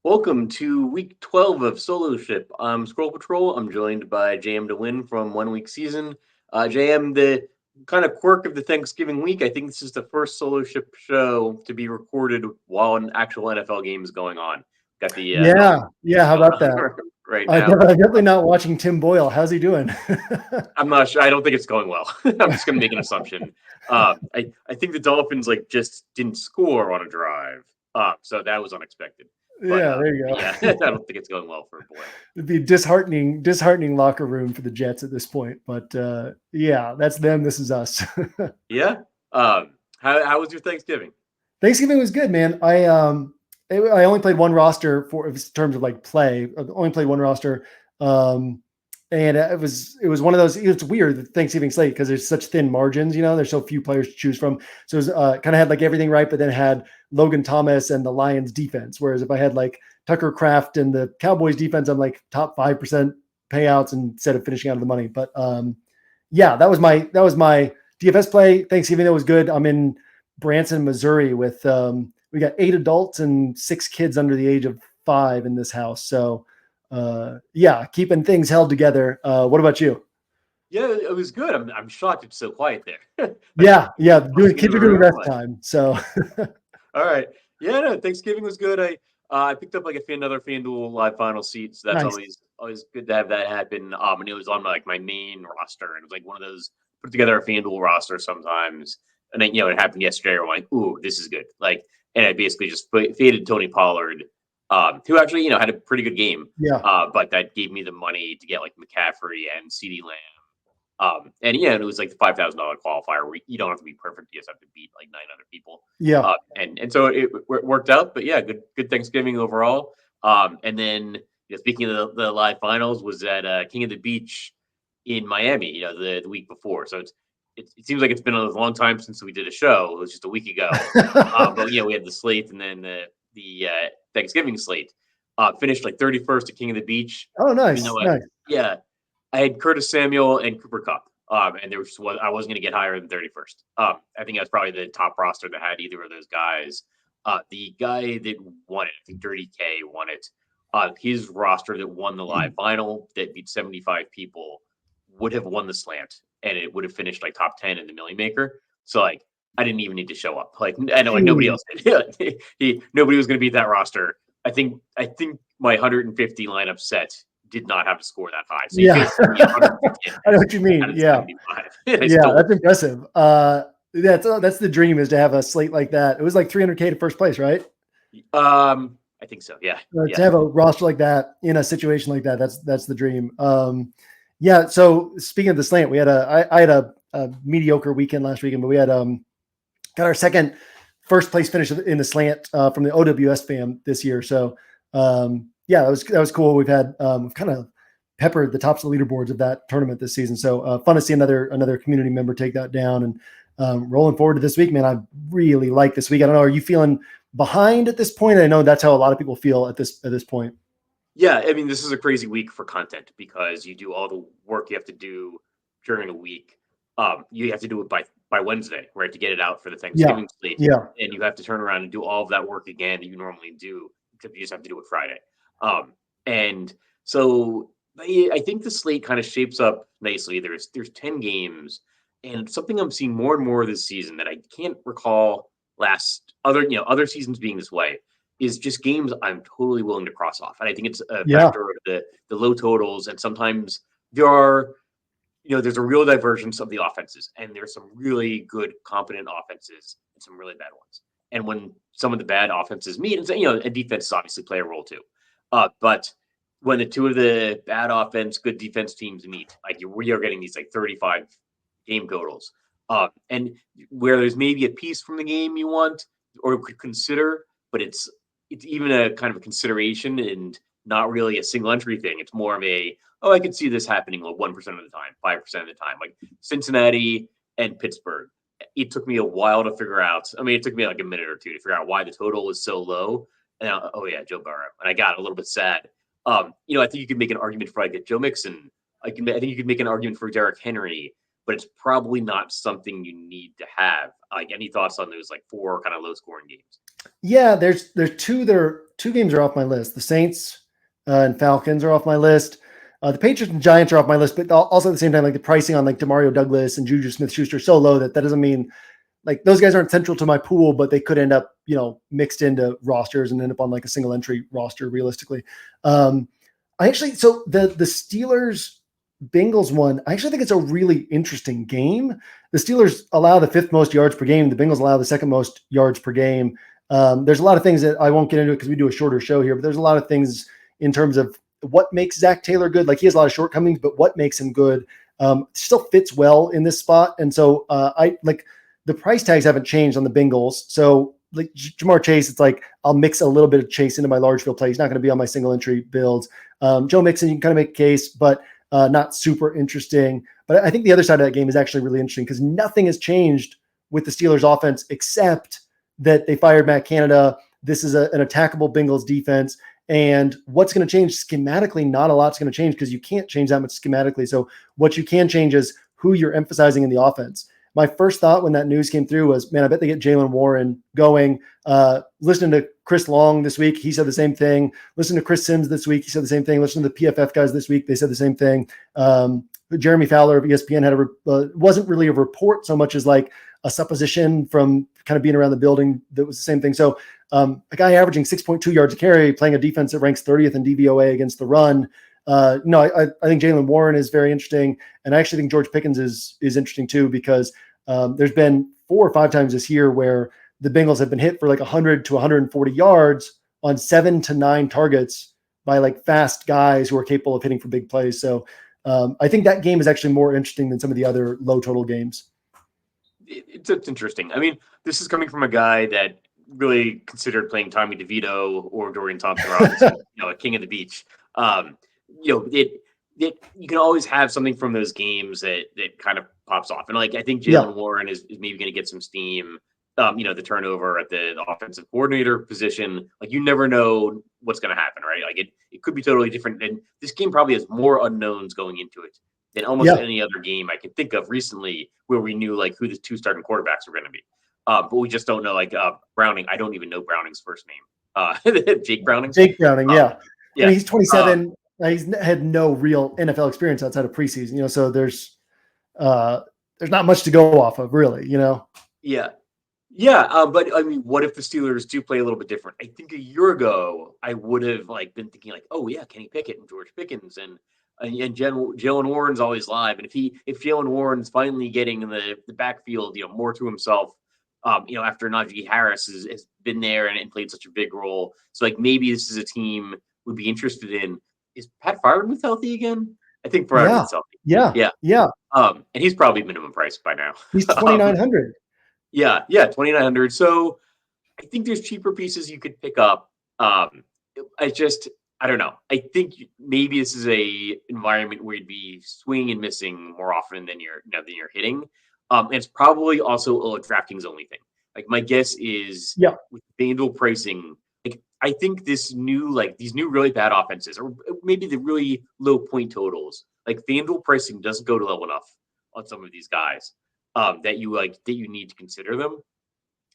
Welcome to week 12 of Solo Ship. I'm Squirrel Patrol. I'm joined by JM to win from 1 week season. JM, the kind of quirk of the Thanksgiving week, I think this is the first Solo Ship show to be recorded while an actual NFL game is going on. Got the yeah. How about that? right now. Definitely not watching Tim Boyle. How's he doing? I'm not sure. I don't think it's going well. I'm just going to make an assumption. I think the Dolphins just didn't score on a drive, so that was unexpected. But, yeah, there you go. Yeah, I don't think it's going well for Boyle. It'd be disheartening locker room for the Jets at this point. But yeah, that's them. This is us. Yeah. How was your Thanksgiving? Thanksgiving was good, man. I only played one roster in terms of play. I only played one roster. And it was one of those. It's weird, the Thanksgiving slate, because there's such thin margins. There's so few players to choose from. So it was kind of had everything right, but then had Logan Thomas and the Lions defense. Whereas if I had Tucker Kraft and the Cowboys defense, I'm top 5% payouts instead of finishing out of the money. But yeah, that was my DFS play. Thanksgiving, that was good. I'm in Branson, Missouri with we got 8 adults and 6 kids under the age of 5 in this house. So yeah, keeping things held together. What about you? Yeah, it was good. I'm shocked it's so quiet there. yeah. Kids are doing rest time. So all right. Yeah, no, Thanksgiving was good. I picked up another FanDuel live final seat, so that's nice. always good to have that happen. And it was on my main roster, and it was one of those put together a FanDuel roster sometimes. And then it happened yesterday. I'm like, ooh, this is good. And I basically just faded Tony Pollard, who actually had a pretty good game. Yeah. But that gave me the money to get McCaffrey and CeeDee Lamb. And it was the $5,000 qualifier where you don't have to be perfect; you just have to beat 9 other people. Yeah. And so it worked out. But yeah, good Thanksgiving overall. And then speaking of the live finals, was at King of the Beach in Miami. The week before. So it seems like it's been a long time since we did a show. It was just a week ago. But we had the slate and then the Thanksgiving slate. Finished 31st at King of the Beach. Oh, nice. Nice. I had Curtis Samuel and Cooper Kupp. And there was I wasn't going to get higher than 31st. I think that's probably the top roster that had either of those guys. The guy that won it, I think Dirty K won it. His roster that won the live final that beat 75 people would have won the slant, and it would have finished top 10 in the Million Maker. So I didn't even need to show up. I know nobody else did. Nobody was going to beat that roster. I think my 150 lineup set did not have to score that high. So yeah, I know what you mean. Yeah, that's impressive. That's the dream, is to have a slate like that. It was $300K to first place, right? I think so. Yeah. To have a roster like that in a situation like that, that's the dream. Yeah. So speaking of the slant, we had I had a mediocre weekend last weekend, but we had got our second first place finish in the slant from the OWS fam this year. So yeah, that was cool. We've had kind of peppered the tops of the leaderboards of that tournament this season. So fun to see another community member take that down. And rolling forward to this week, man, I really like this week. I don't know, are you feeling behind at this point? I know that's how a lot of people feel at this point. Yeah, I mean, this is a crazy week for content because you do all the work you have to do during a week. You have to do it by Wednesday, right, to get it out for the Thanksgiving slate. Yeah. And you have to turn around and do all of that work again that you normally do, except you just have to do it Friday. And so I think the slate kind of shapes up nicely. There's 10 games, and something I'm seeing more and more this season that I can't recall other seasons being this way is just games I'm totally willing to cross off. And I think it's a factor of the low totals. And sometimes there's a real divergence of the offenses, and there's some really good, competent offenses and some really bad ones. And when some of the bad offenses meet, and defenses obviously play a role too. But when the two of the bad offense, good defense teams meet, we are getting these 35 game totals. And where there's maybe a piece from the game you want or could consider, but it's even a kind of a consideration and not really a single entry thing. It's more of I could see this happening 1% of the time, 5% of the time, like Cincinnati and Pittsburgh. It took me a while to figure out. I mean, it took me a minute or two to figure out why the total was so low. And Joe Burrow. And I got a little bit sad. I think you could make an argument for Joe Mixon. I think you could make an argument for Derrick Henry, but it's probably not something you need to have. Any thoughts on those 4 kind of low scoring games? Yeah, there's two games are off my list. The Saints and Falcons are off my list. The Patriots and Giants are off my list, but also at the same time, like the pricing on like Demario Douglas and Juju Smith-Schuster is so low that doesn't mean like those guys aren't central to my pool, but they could end up, mixed into rosters and end up on like a single entry roster realistically. So the Steelers Bengals one, I actually think it's a really interesting game. The Steelers allow the fifth most yards per game. The Bengals allow the second most yards per game. There's a lot of things that I won't get into because we do a shorter show here, but there's a lot of things in terms of what makes Zach Taylor good. Like he has a lot of shortcomings, but what makes him good still fits well in this spot. And so I like the price tags haven't changed on the Bengals. So like Jamar Chase, it's like I'll mix a little bit of Chase into my large field play. He's not going to be on my single entry builds. Joe Mixon, you can kind of make a case, but not super interesting. But I think the other side of that game is actually really interesting because nothing has changed with the Steelers offense except that they fired Matt Canada. This is an attackable Bengals defense. And what's going to change schematically? Not a lot's going to change because you can't change that much schematically. So what you can change is who you're emphasizing in the offense. My first thought when that news came through was, man, I bet they get Jalen Warren going. Listening to Chris Long this week, he said the same thing. Listening to Chris Sims this week, he said the same thing. Listening to the PFF guys this week, they said the same thing. Jeremy Fowler of ESPN had wasn't really a report so much as like a supposition from kind of being around the building that was the same thing. So a guy averaging 6.2 yards a carry, playing a defense that ranks 30th in DVOA against the run. I think Jalen Warren is very interesting. And I actually think George Pickens is interesting too, because there's been 4 or 5 times this year where the Bengals have been hit for like 100 to 140 yards on 7 to 9 targets by like fast guys who are capable of hitting for big plays. So I think that game is actually more interesting than some of the other low total games. It's interesting. I mean, this is coming from a guy that really considered playing Tommy DeVito or Dorian Thompson-Robinson, a king of the beach. You can always have something from those games that kind of pops off. And like, I think Jalen Warren is maybe going to get some steam. The turnover at the offensive coordinator position, like you never know what's going to happen, right? Like it could be totally different. And this game probably has more unknowns going into it than almost any other game I can think of recently where we knew like who the 2 starting quarterbacks were going to be. But we just don't know, like Browning. I don't even know Browning's first name. Jake Browning. Jake Browning, yeah. Yeah. And he's 27. He's had no real NFL experience outside of preseason, so there's not much to go off of, really, Yeah. Yeah, but I mean, what if the Steelers do play a little bit different? I think a year ago, I would have been thinking oh yeah, Kenny Pickett and George Pickens and Jalen Warren's always live, and if Jalen Warren's finally getting in the backfield, more to himself, after Najee Harris has been there and played such a big role, so like maybe this is a team would be interested in. Is Pat Freiermuth healthy again? I think Freiermuth's healthy. Yeah. And he's probably minimum price by now. He's 2,900. Yeah, 2,900. So I think there's cheaper pieces you could pick up. I don't know. I think maybe this is a environment where you'd be swinging and missing more often than you're hitting. And it's probably also a DraftKings only thing. Like my guess is with FanDuel pricing, like I think these new really bad offenses, or maybe the really low point totals, like FanDuel pricing doesn't go to low enough on some of these guys. That you need to consider them.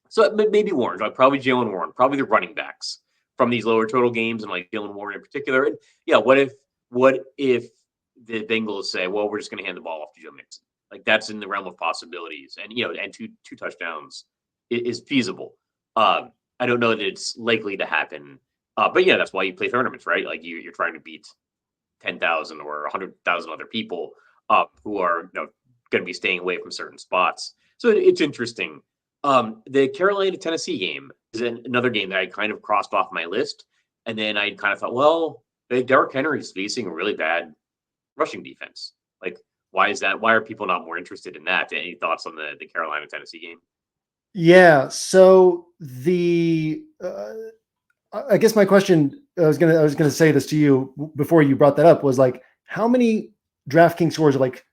So maybe Warren, like probably Jalen Warren, probably the running backs from these lower total games, and like Jalen Warren in particular. And what if the Bengals say, well, we're just going to hand the ball off to Joe Mixon? Like that's in the realm of possibilities, and and two touchdowns is feasible. I don't know that it's likely to happen, but that's why you play tournaments, right? Like you're trying to beat 10,000 or 100,000 other people who are going to be staying away from certain spots. So it's interesting. The Carolina-Tennessee game is another game that I kind of crossed off my list. And then I kind of thought, well, Derrick Henry is facing a really bad rushing defense. Like, why is that? Why are people not more interested in that? Any thoughts on the Carolina-Tennessee game? Yeah. So I guess my question, I was gonna say this to you before you brought that up, was like, how many DraftKings scores are like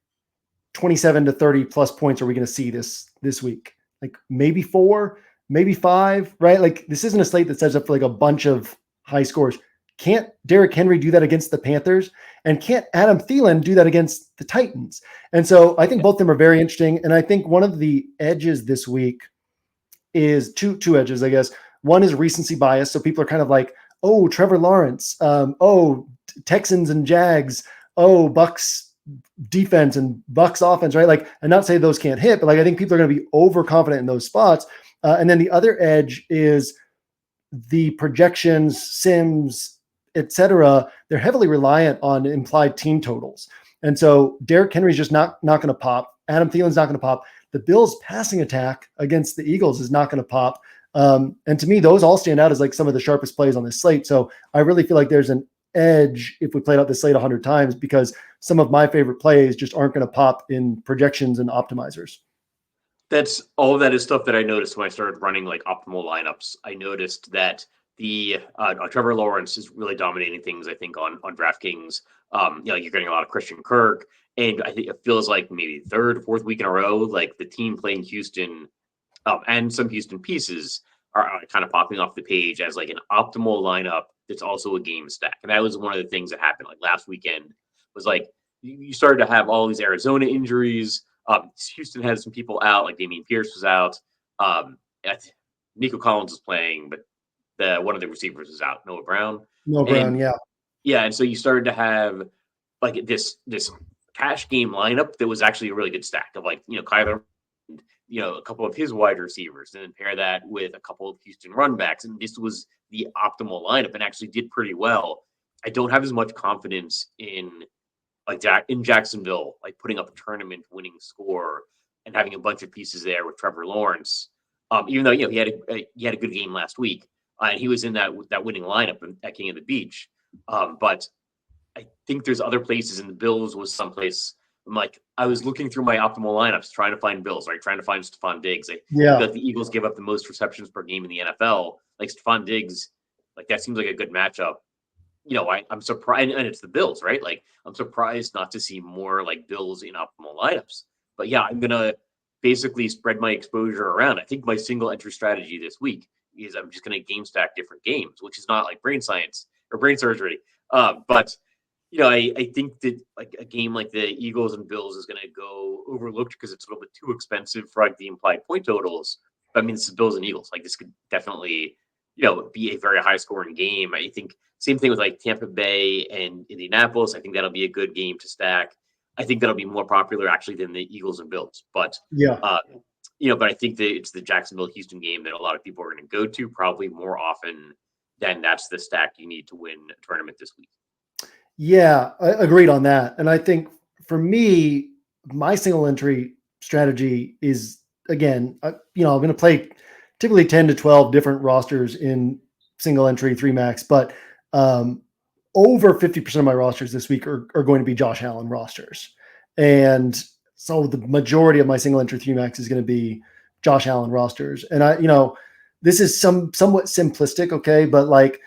27 to 30 plus points are we going to see this week? Like maybe 4, maybe 5, right? Like this isn't a slate that sets up for like a bunch of high scores. Can't Derrick Henry do that against the Panthers? And can't Adam Thielen do that against the Titans? And so I think both of them are very interesting. And I think one of the edges this week is two edges, I guess. One is recency bias. So people are kind of like, oh, Trevor Lawrence, Texans and Jags, Bucks defense and Bucks offense, right? Like, and not say those can't hit, but like, I think people are going to be overconfident in those spots. And then the other edge is the projections, sims, etc. They're heavily reliant on implied team totals. And so Derrick Henry's just not going to pop. Adam Thielen's not going to pop. The Bills' passing attack against the Eagles is not going to pop. And to me, those all stand out as like some of the sharpest plays on this slate. So I really feel like there's an edge if we played out this slate 100 times, because some of my favorite plays just aren't going to pop in projections and optimizers. That's all of that is stuff that I noticed when I started running like optimal lineups. I noticed that the Trevor Lawrence is really dominating things, I think, on DraftKings. You're getting a lot of Christian Kirk, and I think it feels like maybe third, fourth week in a row, like the team playing Houston and some Houston pieces are kind of popping off the page as like an optimal lineup that's also a game stack. And that was one of the things that happened like last weekend was like you started to have all these Arizona injuries. Houston had some people out, like Dameon Pierce was out. Nico Collins was playing, but one of the receivers was out, Noah Brown. Yeah. Yeah, and so you started to have like this cash game lineup that was actually a really good stack of like, Kyler, a couple of his wide receivers, and then pair that with a couple of Houston run backs. And this was the optimal lineup and actually did pretty well. I don't have as much confidence in Jacksonville, like putting up a tournament winning score and having a bunch of pieces there with Trevor Lawrence. Even though, he had a good game last week and he was in that winning lineup at King of the Beach. But I think there's other places, and the Bills was someplace. I was looking through my optimal lineups, trying to find Bills, right? Trying to find Stephon Diggs. The Eagles give up the most receptions per game in the NFL. Like Stephon Diggs, like that seems like a good matchup. I'm surprised, and it's the Bills, right? Like I'm surprised not to see more like Bills in optimal lineups. But yeah, I'm gonna basically spread my exposure around. I think my single entry strategy this week is I'm just gonna game stack different games, which is not like brain science or brain surgery. But I think that like a game like the Eagles and Bills is going to go overlooked because it's a little bit too expensive for like the implied point totals. But I mean, this is Bills and Eagles. Like this could definitely, be a very high scoring game. I think same thing with like Tampa Bay and Indianapolis. I think that'll be a good game to stack. I think that'll be more popular actually than the Eagles and Bills. But but I think that it's the Jacksonville-Houston game that a lot of people are going to go to probably more often than that's the stack you need to win a tournament this week. Yeah, I agreed on that. And I think for me, my single entry strategy is, again, I'm going to play typically 10 to 12 different rosters in single entry 3 max, but over 50% of my rosters this week are going to be Josh Allen rosters. And so the majority of my single entry 3 max is going to be Josh Allen rosters. And this is somewhat simplistic. Okay. But like,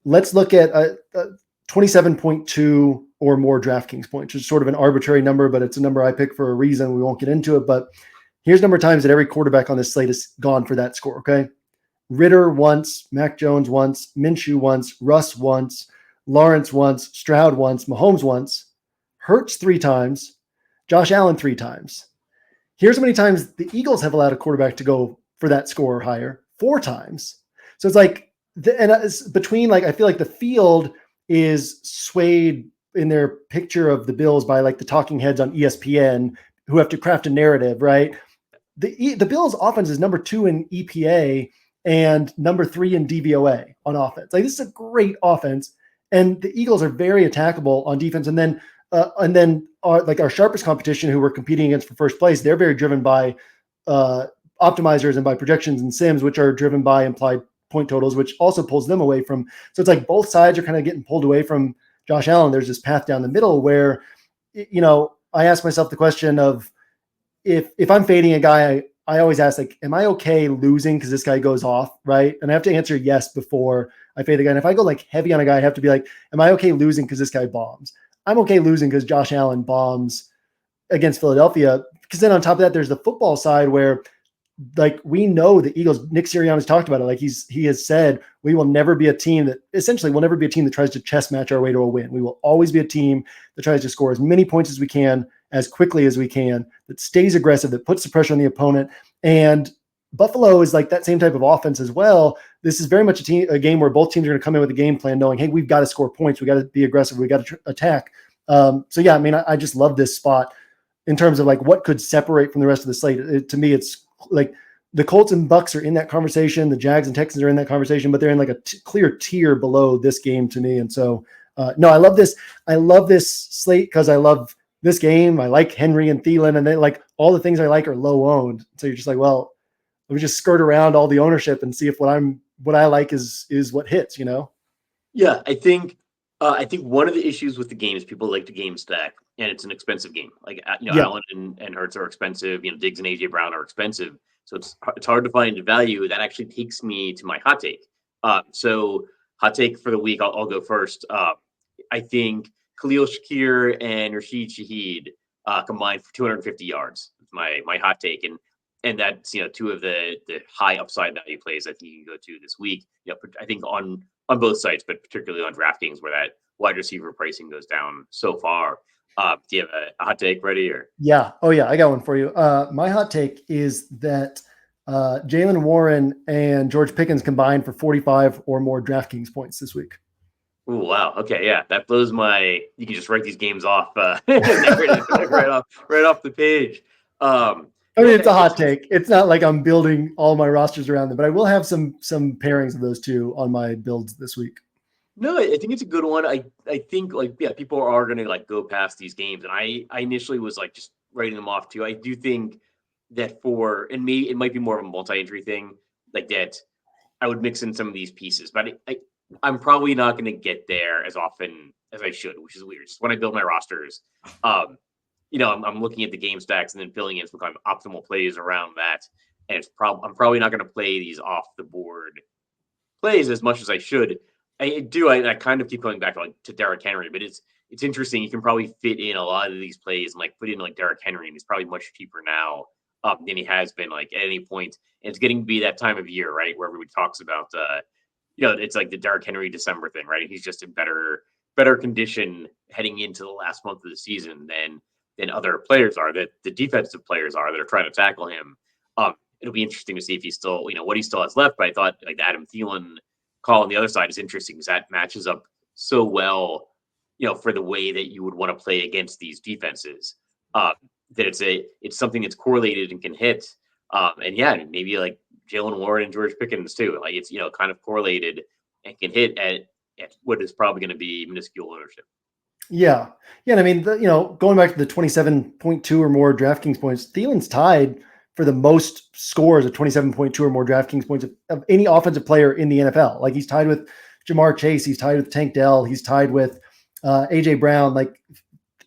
let's look at 27.2 or more DraftKings points, which is sort of an arbitrary number, but it's a number I pick for a reason. We won't get into it, but here's number of times that every quarterback on this slate has gone for that score. Okay. Ritter once, Mac Jones once, Minshew once, Russ once, Lawrence once, Stroud once, Mahomes once, Hurts 3 times, Josh Allen 3 times. Here's how many times the Eagles have allowed a quarterback to go for that score or higher, 4 times. So it's like, it's between like, I feel like the field is swayed in their picture of the Bills by like the talking heads on ESPN who have to craft a narrative, right? The Bills offense is number 2 in EPA and number 3 in DVOA on offense. Like this is a great offense, and the Eagles are very attackable on defense. And then our sharpest competition, who we're competing against for first place, they're very driven by optimizers and by projections and sims, which are driven by implied point totals, which also pulls them away from. So it's like both sides are kind of getting pulled away from Josh Allen. There's this path down the middle where, I ask myself the question of if I'm fading a guy, I always ask, like, am I okay losing because this guy goes off, right? And I have to answer yes before I fade a guy. And if I go like heavy on a guy, I have to be like, am I okay losing because this guy bombs? I'm okay losing because Josh Allen bombs against Philadelphia. Because then on top of that, there's the football side where, like, we know the Eagles, Nick Sirianni's talked about it. Like he has said, we will never be a team that tries to chess match our way to a win. We will always be a team that tries to score as many points as we can, as quickly as we can, that stays aggressive, that puts the pressure on the opponent. And Buffalo is like that same type of offense as well. This is very much a game where both teams are going to come in with a game plan knowing, hey, we've got to score points. We got to be aggressive. We got to attack. So yeah, I mean, I just love this spot in terms of like what could separate from the rest of the slate. To me, it's like the Colts and Bucks are in that conversation. The Jags and Texans are in that conversation, but they're in like a clear tier below this game to me. And so, no, I love this. I love this slate because I love this game. I like Henry and Thielen, and they like all the things I like are low owned. So you're just like, well, let me just skirt around all the ownership and see if what I like is what hits, you know? Yeah, I think one of the issues with the game is people like to game stack, and it's an expensive game. Like Yeah. Allen and Hurts are expensive. Diggs and AJ Brown are expensive, so it's hard to find value. That actually takes me to my hot take. So hot take for the week, I'll go first. I think Khalil Shakir and Rashid Shaheed combined for 250 yards. It's my hot take, and that's two of the high upside value plays I think you can go to this week. I think on both sites, but particularly on DraftKings where that wide receiver pricing goes down so far. Do you have a hot take ready or? Yeah. Oh yeah, I got one for you. My hot take is that Jalen Warren and George Pickens combined for 45 or more DraftKings points this week. Oh wow. Okay, yeah, that blows my. You can just write these games off right off the page. I mean, Yeah, it's a hot take. It's not like I'm building all my rosters around them, but I will have some pairings of those two on my builds this week. No, I think it's a good one. I think people are going to go past these games, and I initially was just writing them off too. I do think that and maybe it might be more of a multi-injury thing, like that. I would mix in some of these pieces, but I'm probably not going to get there as often as I should, which is weird. Just when I build my rosters, I'm looking at the game stacks and then filling in some kind of optimal plays around that, and I'm probably not going to play these off the board plays as much as I should. I kind of keep going back to Derrick Henry, but it's interesting. You can probably fit in a lot of these plays and put in Derrick Henry, and he's probably much cheaper now than he has been at any point. And it's getting to be that time of year, right, where everybody talks about it's like the Derrick Henry December thing, right? He's just in better condition heading into the last month of the season than other players are, that the defensive players are that are trying to tackle him. It'll be interesting to see if he still, what he still has left. But I thought the Adam Thielen call on the other side is interesting because that matches up so well, for the way that you would want to play against these defenses. That it's something that's correlated and can hit. And yeah, maybe Jalen Warren and George Pickens too. It's kind of correlated and can hit at what is probably going to be minuscule ownership. Yeah. Yeah. And I mean, going back to the 27.2 or more DraftKings points, Thielen's tied for the most scores of 27.2 or more DraftKings points of any offensive player in the NFL. Like he's tied with Jamar Chase. He's tied with Tank Dell. He's tied with AJ Brown. Like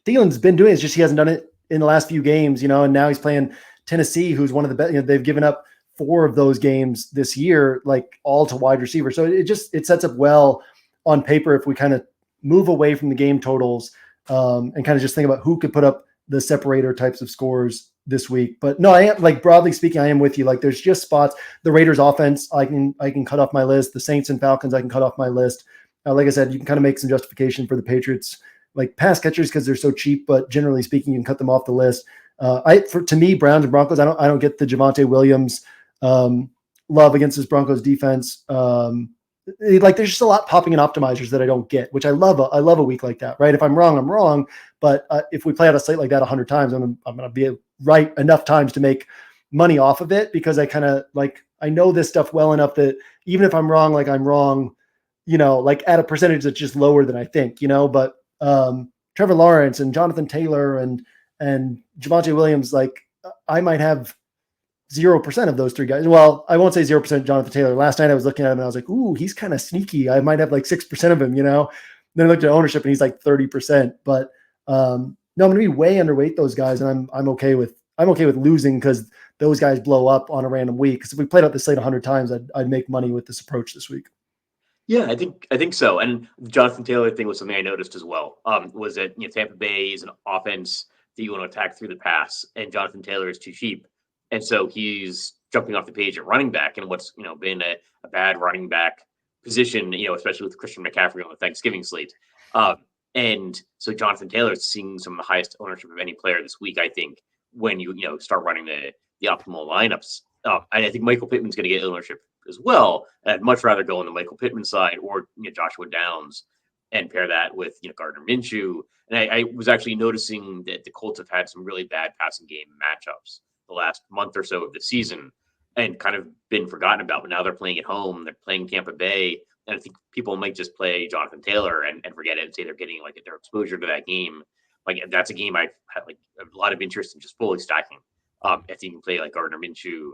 Thielen's been doing it. It's just he hasn't done it in the last few games, and now he's playing Tennessee, who's one of the best. They've given up 4 of those games this year, all to wide receiver. So it sets up well on paper if we kind of move away from the game totals and kind of just think about who could put up the separator types of scores this week. But no, I am broadly speaking, I am with you. There's just spots. The Raiders offense, I can cut off my list. The Saints and Falcons, I can cut off my list. Like I said, you can kind of make some justification for the Patriots, pass catchers because they're so cheap, but generally speaking, you can cut them off the list. To me, Browns and Broncos, I don't get the Javonte Williams love against this Broncos defense. There's just a lot popping in optimizers that I don't get, which I love. I love a week like that, right? If I'm wrong, I'm wrong. But if we play out a slate like that 100 times, I'm going to be right enough times to make money off of it because I kind of I know this stuff well enough that even if I'm wrong, I'm wrong, at a percentage that's just lower than I think, But Trevor Lawrence and Jonathan Taylor and Javonte Williams, I might have 0% of those 3 guys. Well, I won't say 0% Jonathan Taylor. Last night I was looking at him and I was like, ooh, he's kind of sneaky. I might have 6% of him, Then I looked at ownership and he's 30%. But no, I'm going to be way underweight those guys, and I'm okay with losing because those guys blow up on a random week. Because if we played out the slate 100 times, I'd make money with this approach this week. Yeah, I think so. And the Jonathan Taylor thing was something I noticed as well. Was that Tampa Bay is an offense that you want to attack through the pass, and Jonathan Taylor is too cheap, and so he's jumping off the page at running back, and what's been a bad running back position, especially with Christian McCaffrey on the Thanksgiving slate. And so Jonathan Taylor is seeing some of the highest ownership of any player this week, I think, when you start running the optimal lineups. I think Michael Pittman's going to get ownership as well. I'd much rather go on the Michael Pittman side or Joshua Downs and pair that with Gardner Minshew. And I was actually noticing that the Colts have had some really bad passing game matchups the last month or so of the season and kind of been forgotten about. But now they're playing at home. They're playing Tampa Bay. And I think people might just play Jonathan Taylor and forget it and say they're getting like their exposure to that game. Like that's a game I've had like a lot of interest in just fully stacking. If you can play like Gardner Minshew,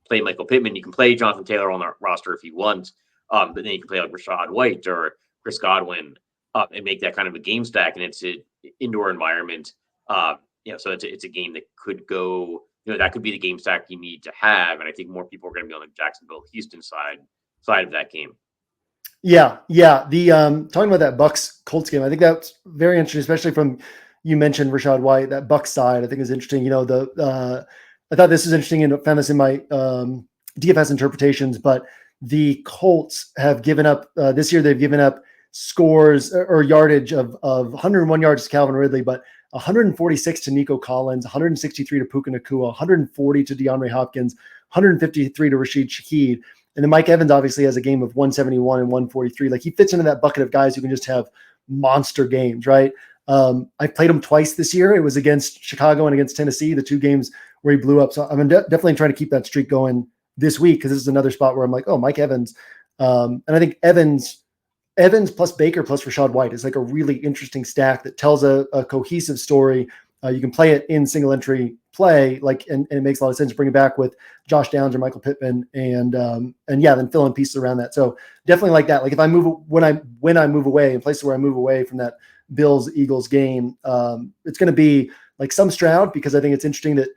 play Michael Pittman. You can play Jonathan Taylor on the roster if you want, but then you can play like Rashad White or Chris Godwin and make that kind of a game stack. And it's an indoor environment. So it's a game that could go. That could be the game stack you need to have. And I think more people are going to be on the Jacksonville Houston side of that game. Yeah. The talking about that Bucks Colts game, I think that's very interesting, especially from you mentioned Rashad White. That Bucks side, I think is interesting. I thought this was interesting and found this in my DFS interpretations. But the Colts have given up this year. They've given up scores or yardage of 101 yards to Calvin Ridley, but 146 to Nico Collins, 163 to Puka Nacua, 140 to DeAndre Hopkins, 153 to Rashid Shaheed. And then Mike Evans obviously has a game of 171 and 143. Like he fits into that bucket of guys who can just have monster games, right? I played him twice this year. It was against Chicago and against Tennessee, the two games where he blew up. So I'm definitely trying to keep that streak going this week because this is another spot where I'm like, oh, Mike Evans. And I think Evans plus Baker plus Rashad White is like a really interesting stack that tells a cohesive story. You can play it in single entry play, and it makes a lot of sense to bring it back with Josh Downs or Michael Pittman and then fill in pieces around that. So definitely like that. Like if I move when I move away in places where I move away from that Bills Eagles game, it's going to be like some Stroud because I think it's interesting that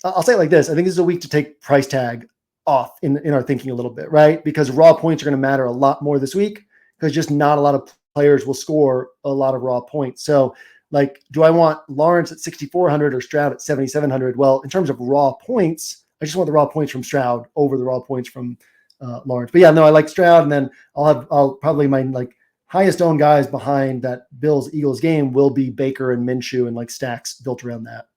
I'll say it like this. I think this is a week to take price tag off in our thinking a little bit, right? Because raw points are going to matter a lot more this week because just not a lot of players will score a lot of raw points. So like, do I want Lawrence at 6,400 or Stroud at 7,700? Well, in terms of raw points, I just want the raw points from Stroud over the raw points from Lawrence. But yeah, no, I like Stroud, and then I'll probably my like highest owned guys behind that Bills Eagles game will be Baker and Minshew and like stacks built around that.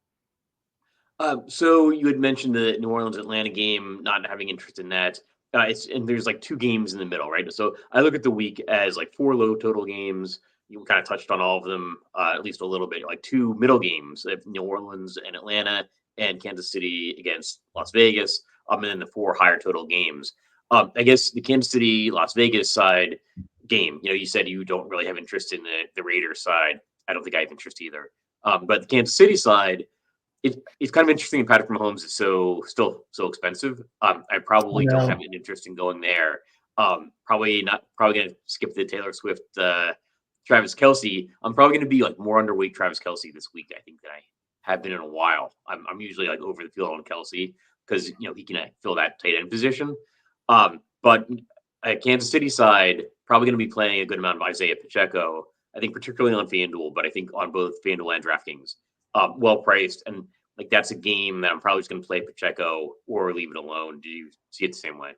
So you had mentioned the New Orleans Atlanta game, not having interest in that. And there's like two games in the middle, right? So I look at the week as like 4 low total games. You kind of touched on all of them, at least a little bit, like 2 middle games of New Orleans and Atlanta and Kansas City against Las Vegas, and then the 4 higher total games. I guess the Kansas City Las Vegas side game, you said you don't really have interest in the Raiders side. I don't think I have interest either. But the Kansas City side, it's kind of interesting. Patrick Mahomes is still so expensive. I probably don't have an interest in going there. Probably going to skip the Taylor Swift, Travis Kelce. I'm probably going to be like more underweight Travis Kelce this week. I think that I have been in a while. I'm usually like over the field on Kelce because he can fill that tight end position. But Kansas City side probably going to be playing a good amount of Isaiah Pacheco. I think particularly on FanDuel, but I think on both FanDuel and DraftKings. Well priced, and like that's a game that I'm probably just going to play Pacheco or leave it alone. Do you see it the same way?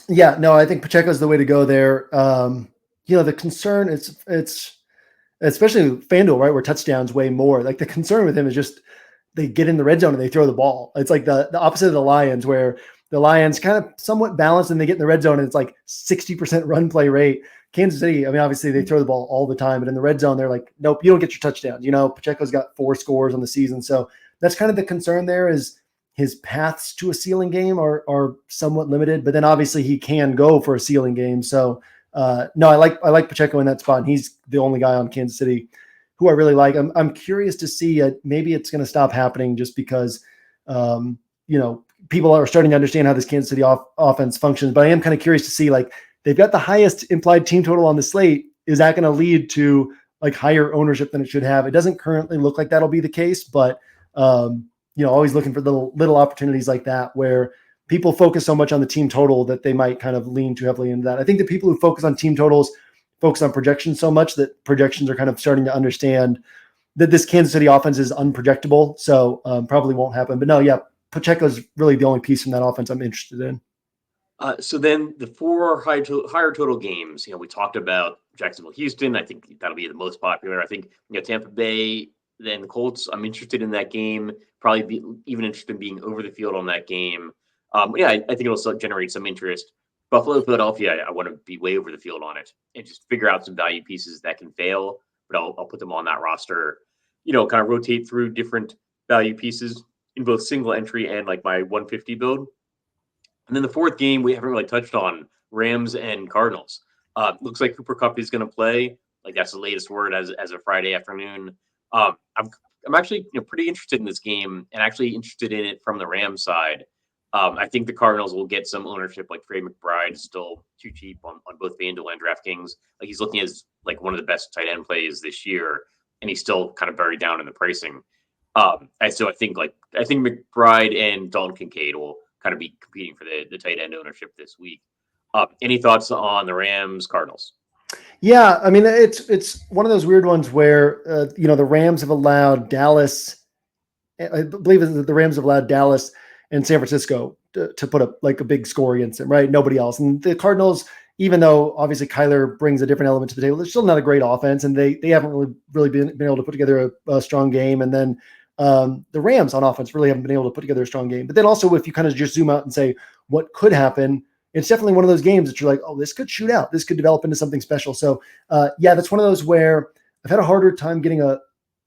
Yeah, no, I think Pacheco is the way to go there. The concern it's especially FanDuel, right, where touchdowns weigh more. Like the concern with him is just they get in the red zone and they throw the ball. It's like the opposite of the Lions, where the Lions kind of somewhat balanced and they get in the red zone and it's like 60% run play rate. Kansas City, I mean, obviously they throw the ball all the time, but in the red zone, they're like, nope, you don't get your touchdowns. Pacheco's got 4 scores on the season. So that's kind of the concern there is his paths to a ceiling game are somewhat limited, but then obviously he can go for a ceiling game. So no, I like Pacheco in that spot. And he's the only guy on Kansas City who I really like. I'm curious to see maybe it's going to stop happening just because, people are starting to understand how this Kansas City offense functions, but I am kind of curious to see like, they've got the highest implied team total on the slate. Is that going to lead to like higher ownership than it should have? It doesn't currently look like that'll be the case, but always looking for little opportunities like that where people focus so much on the team total that they might kind of lean too heavily into that. I think the people who focus on team totals focus on projections so much that projections are kind of starting to understand that this Kansas City offense is unprojectable. So probably won't happen. But no, yeah, Pacheco is really the only piece from that offense I'm interested in. So then the 4 higher total games, we talked about Jacksonville, Houston. I think that'll be the most popular. I think, Tampa Bay then the Colts, I'm interested in that game. Probably even interested in being over the field on that game. Yeah, I think it'll still generate some interest. Buffalo, Philadelphia, I want to be way over the field on it and just figure out some value pieces that can fail, but I'll put them on that roster. Kind of rotate through different value pieces in both single entry and like my 150 build. And then the fourth game we haven't really touched on, Rams and Cardinals. Looks like Cooper Kupp is going to play. Like that's the latest word as a Friday afternoon. I'm actually pretty interested in this game and actually interested in it from the Rams side. I think the Cardinals will get some ownership. Like Trey McBride is still too cheap on both FanDuel and DraftKings. Like he's looking as like one of the best tight end plays this year, and he's still kind of buried down in the pricing. I think McBride and Dalton Kincaid will kind of be competing for the tight end ownership this week. Any thoughts on the Rams Cardinals? Yeah, I mean it's one of those weird ones where the Rams have allowed Dallas. I believe the Rams have allowed Dallas and San Francisco to put up like a big score against them, right? Nobody else. And the Cardinals, even though obviously Kyler brings a different element to the table, they're still not a great offense, and they haven't really been able to put together a strong game. And then the Rams on offense really haven't been able to put together a strong game. But then also, if you kind of just zoom out and say what could happen, it's definitely one of those games that you're like, oh, this could shoot out. This could develop into something special. So yeah, that's one of those where I've had a harder time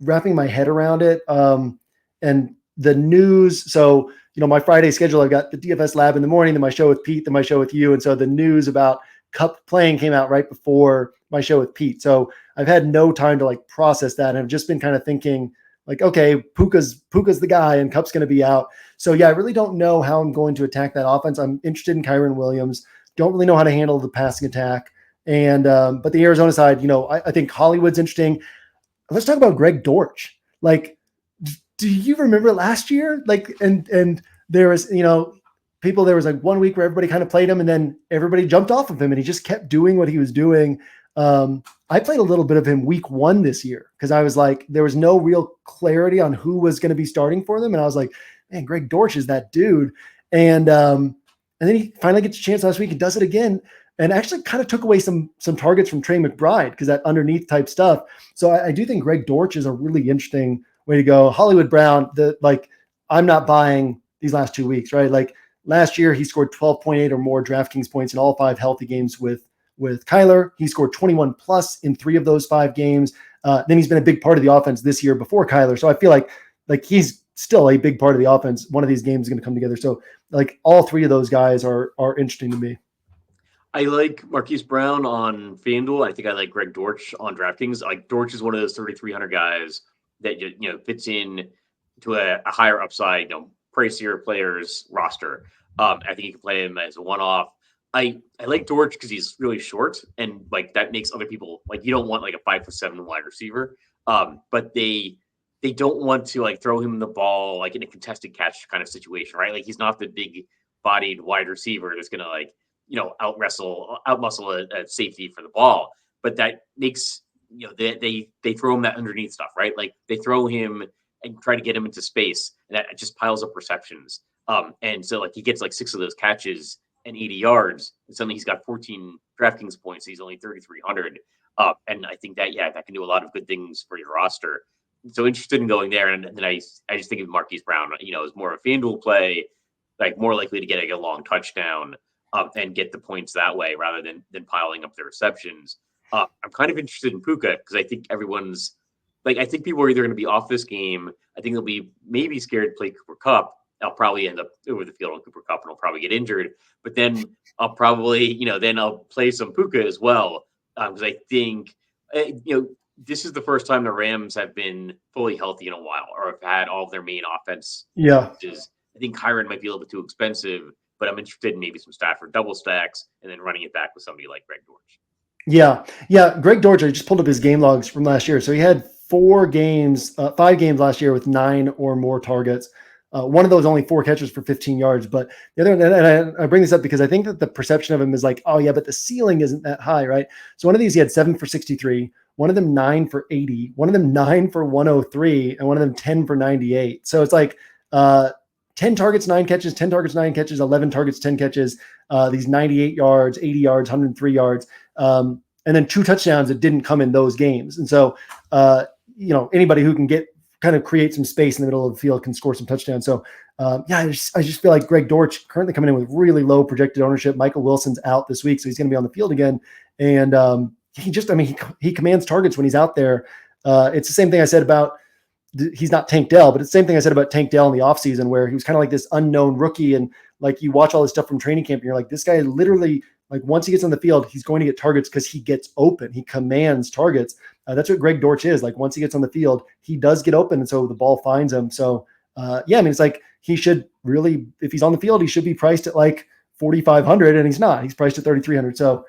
wrapping my head around it. And the news. So, my Friday schedule, I've got the DFS lab in the morning, then my show with Pete, then my show with you. And so the news about Kupp playing came out right before my show with Pete. So I've had no time to like process that. And I've just been kind of thinking like, okay, Puka's the guy and Kupp's going to be out. So yeah, I really don't know how I'm going to attack that offense. I'm interested in Kyren Williams. Don't really know how to handle the passing attack. And, but the Arizona side, I think Hollywood's interesting. Let's talk about Greg Dortch. Like, do you remember last year? Like, and there was, there was like 1 week where everybody kind of played him and then everybody jumped off of him and he just kept doing what he was doing. I played a little bit of him week 1 this year because I was like, there was no real clarity on who was going to be starting for them. And I was like, man, Greg Dortch is that dude. And then he finally gets a chance last week and does it again. And actually kind of took away some targets from Trey McBride because that underneath type stuff. So I do think Greg Dortch is a really interesting way to go. Hollywood Brown, I'm not buying these last 2 weeks, right? Like last year, he scored 12.8 or more DraftKings points in all 5 healthy games with Kyler. He scored 21 plus in 3 of those 5 games. Then he's been a big part of the offense this year before Kyler. So I feel like he's still a big part of the offense. One of these games is going to come together. So like all 3 of those guys are interesting to me. I like Marquise Brown on FanDuel. I think I like Greg Dortch on DraftKings. Like Dortch is one of those 3,300 guys that fits in to a higher upside, pricier players roster. I think you can play him as a one-off. I like Dortch because he's really short, and like that makes other people like you don't want like a 5'7" wide receiver. But they don't want to like throw him the ball like in a contested catch kind of situation, right? Like he's not the big-bodied wide receiver that's gonna like outmuscle a safety for the ball. But that makes they throw him that underneath stuff, right? Like they throw him and try to get him into space, and that just piles up receptions. And so like he gets like 6 of those catches and 80 yards, and suddenly he's got 14 DraftKings points. So he's only 3,300. And I think that can do a lot of good things for your roster. So interested in going there. And then I just think of Marquise Brown, as more of a FanDuel play, like more likely to get a long touchdown and get the points that way rather than piling up the receptions. I'm kind of interested in Puka because I think everyone's like, I think people are either going to be off this game. I think they'll be maybe scared to play Cooper Kupp. I'll probably end up over the field on Cooper Kupp and I'll probably get injured. But then I'll probably, then I'll play some Puka as well. Because I think, this is the first time the Rams have been fully healthy in a while or have had all of their main offense. Yeah. I think Kyren might be a little bit too expensive, but I'm interested in maybe some Stafford double stacks and then running it back with somebody like Greg Dortch. Yeah. Greg Dortch, I just pulled up his game logs from last year. So he had 5 games last year with 9 or more targets. One of those only 4 catches for 15 yards. But the other, and I bring this up because I think that the perception of him is like, oh yeah, but the ceiling isn't that high, right? So one of these, he had 7 for 63, one of them 9 for 80, one of them 9 for 103, and one of them 10 for 98. So it's like 10 targets, 9 catches, 10 targets, 9 catches, 11 targets, 10 catches, these 98 yards, 80 yards, 103 yards, and then 2 touchdowns that didn't come in those games. And so, anybody who can get kind of create some space in the middle of the field, can score some touchdowns. So yeah, I just feel like Greg Dortch currently coming in with really low projected ownership. Michael Wilson's out this week, so he's going to be on the field again. And he commands targets when he's out there. It's the same thing I said about, he's not Tank Dell, but it's the same thing I said about Tank Dell in the offseason, where he was kind of like this unknown rookie. And like, you watch all this stuff from training camp and you're like, this guy literally, like, once he gets on the field, he's going to get targets because he gets open. He commands targets. That's what Greg Dortch is. Like, once he gets on the field, he does get open. And so the ball finds him. So yeah, I mean, it's like, he should really, if he's on the field, he should be priced at like 4,500, and he's not. He's priced at 3,300. So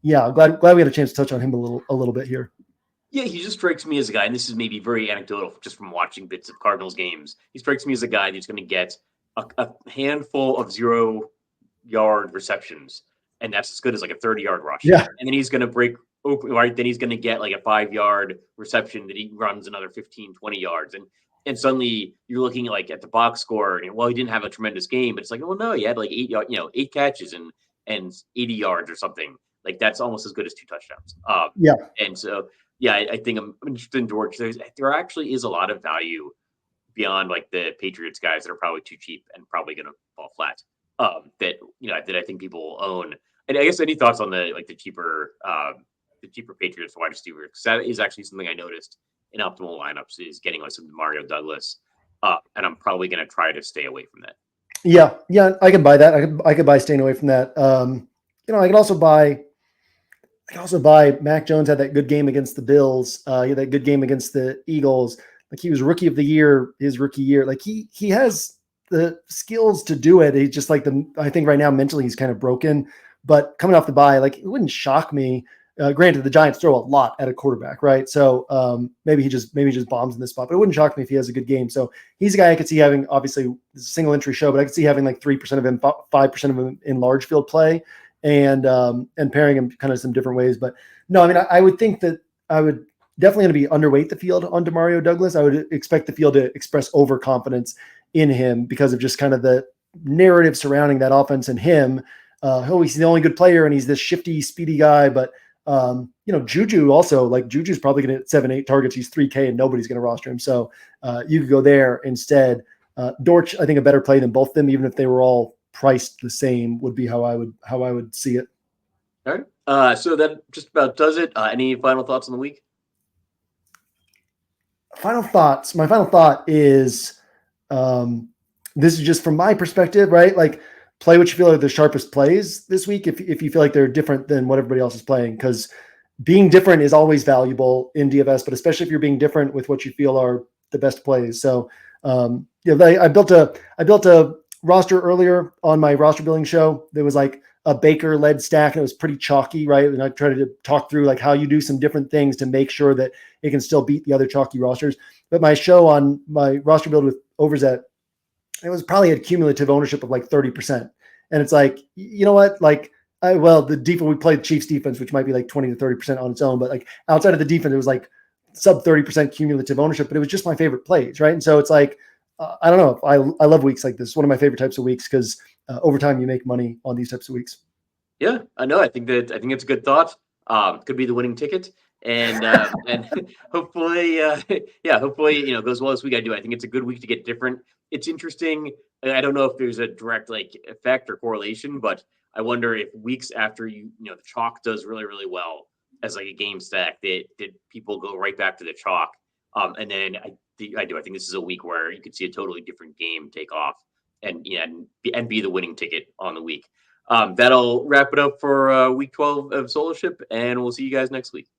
yeah, I'm glad we had a chance to touch on him a little bit here. Yeah, he just strikes me as a guy, and this is maybe very anecdotal just from watching bits of Cardinals games. He strikes me as a guy that's going to get a handful of 0-yard receptions, and that's as good as like a 30-yard rush. Yeah. And then he's going to break open, right? Then he's going to get like a 5-yard reception that he runs another 15, 20 yards. And suddenly you're looking like at the box score, and well, he didn't have a tremendous game, but it's like, well, no, he had like 8 catches and 80 yards or something. Like, that's almost as good as 2 touchdowns. Yeah. And so, yeah, I think I'm interested in George. There actually is a lot of value beyond like the Patriots guys that are probably too cheap and probably going to fall flat. That I think people will own. And I guess any thoughts on the cheaper Patriots wide receiver? Because that is actually something I noticed in optimal lineups, is getting like some Mario Douglas, and I'm probably going to try to stay away from that. Yeah, I can buy that. I could buy staying away from that. I can also buy. Mac Jones had that good game against the Bills. He had that good game against the Eagles. Like, he was rookie of the year his rookie year. Like, he has the skills to do it. He's just like I think right now mentally he's kind of broken. But coming off the bye, like, it wouldn't shock me. Granted, the Giants throw a lot at a quarterback, right? So maybe he just bombs in this spot. But it wouldn't shock me if he has a good game. So he's a guy I could see having, obviously, it's a single entry show, but I could see having like 3% of him, 5% of him in large field play. And pairing him kind of some different ways. But no, I mean, I would think that I would definitely going to be underweight the field on Demario Douglas. I would expect the field to express overconfidence in him because of just kind of the narrative surrounding that offense and him. He's the only good player, and he's this shifty, speedy guy. But Juju also, like, Juju's probably going to get 7-8 targets. He's 3K, and nobody's going to roster him. So you could go there instead. Dortch, I think, a better play than both of them, even if they were all priced the same, would be how I would see it. All right. So that just about does it. Any final thoughts on the week? Final thoughts. My final thought is, this is just from my perspective, right? Like, play what you feel are the sharpest plays this week. If you feel like they're different than what everybody else is playing, because being different is always valuable in DFS, but especially if you're being different with what you feel are the best plays. So, I built a roster earlier on my roster building show. There was like a Baker led stack, and it was pretty chalky, right? And I tried to talk through like how you do some different things to make sure that it can still beat the other chalky rosters. But my show on my roster build with Overzet, it was probably a cumulative ownership of like 30%. And it's like, you know what? Like, the defense, we played Chiefs defense, which might be like 20 to 30% on its own, but like outside of the defense, it was like sub 30% cumulative ownership, but it was just my favorite plays, right? And so it's like, I don't know. I love weeks like this. One of my favorite types of weeks, because over time you make money on these types of weeks. Yeah, I know. I think it's a good thought. Could be the winning ticket, and hopefully, hopefully, goes well this week. I think it's a good week to get different. It's interesting. I don't know if there's a direct like effect or correlation, but I wonder if weeks after the chalk does really, really well as like a game stack, that people go right back to the chalk. And then I think this is a week where you could see a totally different game take off and be the winning ticket on the week. That'll wrap it up for week 12 of Soloship, and we'll see you guys next week.